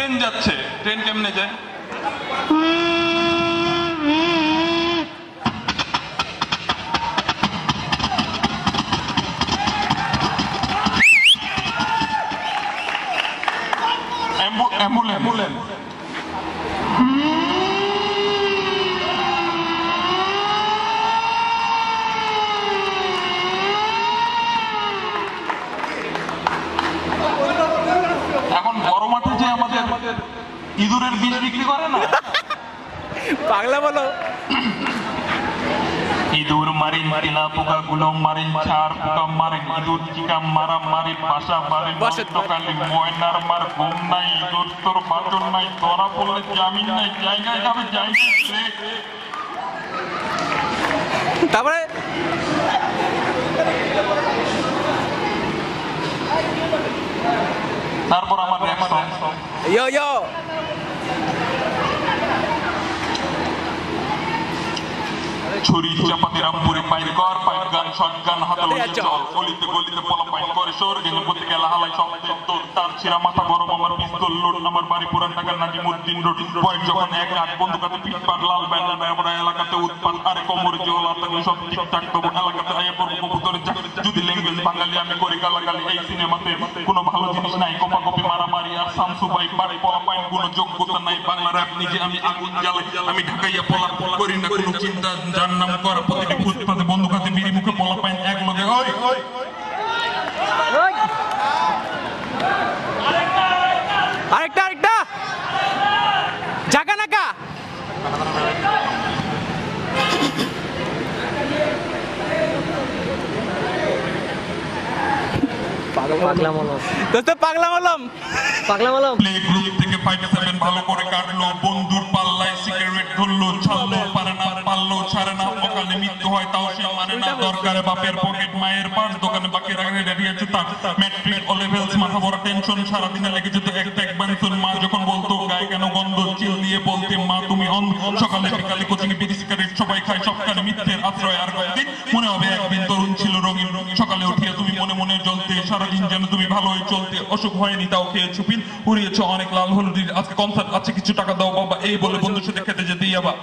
Train যাচ্ছে, train কেমনে যায়? অ্যাম্বুলেন্স। এখন বড় মাঠে যে আমাদের ইঁদুরের বীজ বিক্রি করে না, পাগলা বলো। ইঁদুর মারিন, তেলা পোকা গুলো মারিন, ছাড় পোকা মারিন, ইঁদুর চিকা মারা মারিন, বাসা মারিন, টকালি ময়নার মার ঘুম নাই, ইঁদুর তোর বাচন নাই, ধরা পড়লে জামিন নাই, জায়গায় যাবে জায়গায়। তারপরে তারপর আমার ইয়ো ইয়ো ছুরি চাপাতি রামপুরি পাইন কর পাইন গান শটগান হাতে লইয়া চল, গলিতে গলিতে পোলা পাইন করে সর, গেলে প্রতি গেলা হালাই শব্দের তোর, তার ছিড়া মাথা গরম আমার পিস্তল লোড, আমার বাড়ি পুরান ঢাকার নাজিমুদ্দিন রোড, পয়েন্ট যখন এক আট বন্ধুকাতে পিটপাট লাল ব্যান্ডা আমরা এলাকাতে উৎপাত, আরে কোমরে জোলা থাকলে সব ঠিকঠাক, তবু এলাকাতে আয়া পড়বো কবুতরের চাক, যদি ল্যাঙ্গুয়েজ বাঙালি আমি করি গালাগালি, এই সিনেমাতে কোনো ভালো জিনিস নাই, কপাকপি মারামারি আর সামসু ভাই বাড়ি পোলা পাইন কোনো যোগ্যতা নাই, বাংলা র‍্যাপ নিজে আমি আগুন জ্বালাই, আমি ঢাকাইয়া পোলা করি না কোনো চিন্তা, যার নাম করা প্রতিটি ফুটপাতে বন্ধু কাছে বিড়ি মুখে পোলা পাইন এক লগে। ওই আরেকটা আরেকটা জাগা নাকা পাগলা মলম, দোস্ত পাগলা মলম, পাগলা মলম। প্লে গ্রুপ থেকে 5-7 ভালো করে কাটলো, বন্ধুর পাল্লায় সিগারেট ধরলো, ছাড়লো পারে না, পারলো ছাড়ে না, অকালে মৃত্যু হয় তাও সে মানে না, দরকারে বাপের পকেট মায়ের পার্স, দোকানে বাকি রাখলে রেডিয়েছে তার ম্যাট্রিক ও লেভেলস, মাথা বড় টেনশন, সারাদিনে লেগে যেত একটা একবানসন, মা যখন বলতো গায়ে কেন গন্ধ, চিল দিয়ে বলতে মা তুমি অন্ধ, সকালে বিকালে কোচিং এ বিড়ি সিগারেট সবাই খায়, সবখানে মিথ্যের আশ্রয়, আর কয়েকদিন মনে হবে একদিন তরুণ ছিল রঙিন, সকালে উঠিয়ে তুমি মনে মনে জ্বলতে, সারাদিন যেন তুমি ভালো হয়ে চলতে, অসুখ হয়নি তাও খেয়েছো পিল, উড়িয়েছো অনেক লাল হলুদ, আজকে কনসার্ট আছে কিছু টাকা দাও বাবা, এই বলে বন্ধুর সাথে খেতে যেতে যাবা।